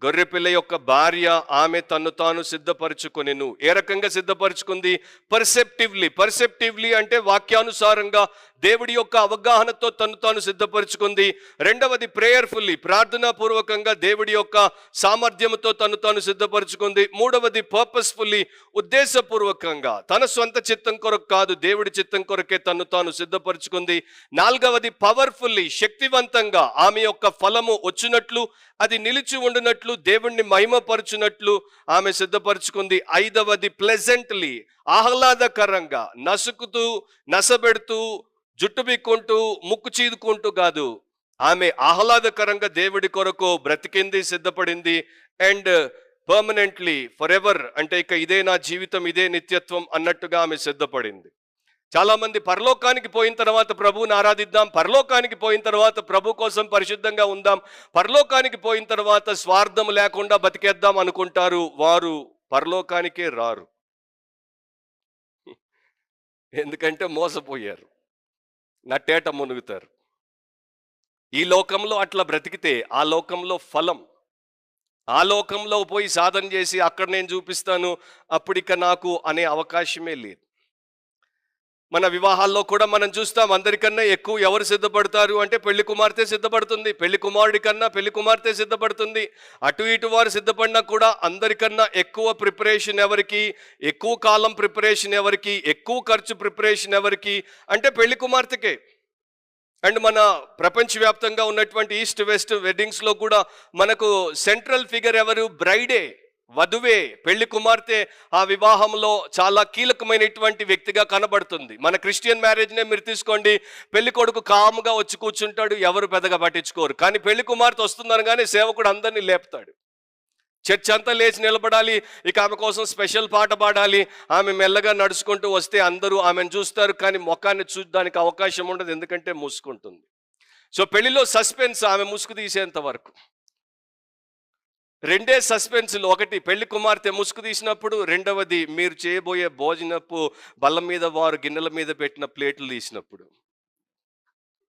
గొర్రెపిల్ల యొక్క భార్య ఆమె తన్ను తాను సిద్ధపరచుకొనెను. ఏ రకంగా సిద్ధపరచుకుంది? పర్సెప్టివ్లీ అంటే వాక్యానుసారంగా దేవుడి యొక్క అవగాహనతో తను తాను సిద్ధపరచుకుంది. రెండవది ప్రేయర్ఫుల్లీ, ప్రార్థనాపూర్వకంగా దేవుడి యొక్క సామర్థ్యంతో తను తాను సిద్ధపరచుకుంది. మూడవది పర్పస్ఫుల్లీ, ఉద్దేశపూర్వకంగా తన సొంత చిత్తం కొరకు కాదు, దేవుడి చిత్తం కొరకే తను తాను సిద్ధపరచుకుంది. నాలుగవది పవర్ఫుల్లీ, శక్తివంతంగా ఆమె యొక్క ఫలము వచ్చినట్లు, అది నిలిచి ఉండినట్లు, దేవుణ్ణి మహిమపరచునట్లు ఆమె సిద్ధపరచుకుంది. ఐదవది ప్లెజెంట్లీ, ఆహ్లాదకరంగా, నసుకుతూ నసబెడుతూ జుట్టు బిక్కుంటూ ముక్కు చీదుకుంటూ కాదు, ఆమె ఆహ్లాదకరంగా దేవుడి కొరకు బ్రతికింది, సిద్ధపడింది. అండ్ పర్మనెంట్లీ, ఫర్ ఎవర్ అంటే ఇక ఇదే నా జీవితం, ఇదే నిత్యత్వం అన్నట్టుగా ఆమె సిద్ధపడింది. చాలా మంది పరలోకానికి పోయిన తర్వాత ప్రభువుని ఆరాధిద్దాం, పరలోకానికి పోయిన తర్వాత ప్రభు కోసం పరిశుద్ధంగా ఉందాం, పరలోకానికి పోయిన తర్వాత స్వార్థం లేకుండా బతికేద్దాం అనుకుంటారు. వారు పరలోకానికే రారు. ఎందుకంటే మోసపోయారు, నట్టేట మునుగుతారు. ఈ లోకంలో అట్లా బ్రతికితే ఆ లోకంలో ఫలం, ఆ లోకంలో పోయి సాధన చేసి అక్కడ నేను చూపిస్తాను అప్పుడిక నాకు అనే అవకాశమే లేదు. మన వివాహాల్లో కూడా మనం చూస్తాం, అందరికన్నా ఎక్కువ ఎవరు సిద్ధపడతారు అంటే పెళ్లి కుమార్తె సిద్ధపడుతుంది, పెళ్లి కుమారుడి కన్నా పెళ్లి కుమార్తె సిద్ధపడుతుంది. అటు ఇటు వారు సిద్ధపడినా కూడా అందరికన్నా ఎక్కువ ప్రిపరేషన్ ఎవరికి, ఎక్కువ కాలం ప్రిపరేషన్ ఎవరికి, ఎక్కువ ఖర్చు ప్రిపరేషన్ ఎవరికి అంటే పెళ్లి కుమార్తెకే. అండ్ మన ప్రపంచవ్యాప్తంగా ఉన్నటువంటి ఈస్ట్ వెస్ట్ వెడ్డింగ్స్లో కూడా మనకు సెంట్రల్ ఫిగర్ ఎవరు? బ్రైడే, వధువే, పెళ్లి కుమార్తె ఆ వివాహంలో చాలా కీలకమైనటువంటి వ్యక్తిగా కనబడుతుంది. మన క్రిస్టియన్ మ్యారేజ్నే మీరు తీసుకోండి, పెళ్లి కొడుకు కాముగా వచ్చి కూర్చుంటాడు, ఎవరు పెద్దగా పట్టించుకోరు. కానీ పెళ్లి కుమార్తె వస్తుందనగానే సేవకుడు అందరినీ లేపుతాడు, చర్చ్ అంతా లేచి నిలబడాలి, ఇక ఆమె కోసం స్పెషల్ పాట పాడాలి. ఆమె మెల్లగా నడుచుకుంటూ వస్తే అందరూ ఆమెను చూస్తారు, కానీ ముఖాన్ని చూడడానికి అవకాశం ఉండదు, ఎందుకంటే మూసుకుంటుంది. సో పెళ్లిలో సస్పెన్స్ ఆమె ముసుగు తీసేంత వరకు. రెండే సస్పెన్స్లు, ఒకటి పెళ్లి కుమార్తె ముసుగు తీసినప్పుడు, రెండవది మీరు చేయబోయే భోజనపు బల్ల మీద వారు గిన్నెల మీద పెట్టిన ప్లేట్లు తీసినప్పుడు,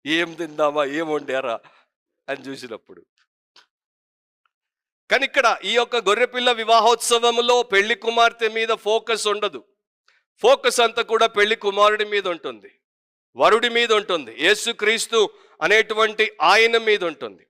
ఏం తిందామా, ఏం వండారా అని చూసినప్పుడు. కానీ ఇక్కడ ఈ యొక్క గొర్రెపిల్ల వివాహోత్సవంలో పెళ్లి కుమార్తె మీద ఫోకస్ ఉండదు. ఫోకస్ అంతా కూడా పెళ్లి కుమారుడి మీద ఉంటుంది, వరుడి మీద ఉంటుంది, యేసుక్రీస్తు అనేటువంటి ఆయన మీద ఉంటుంది.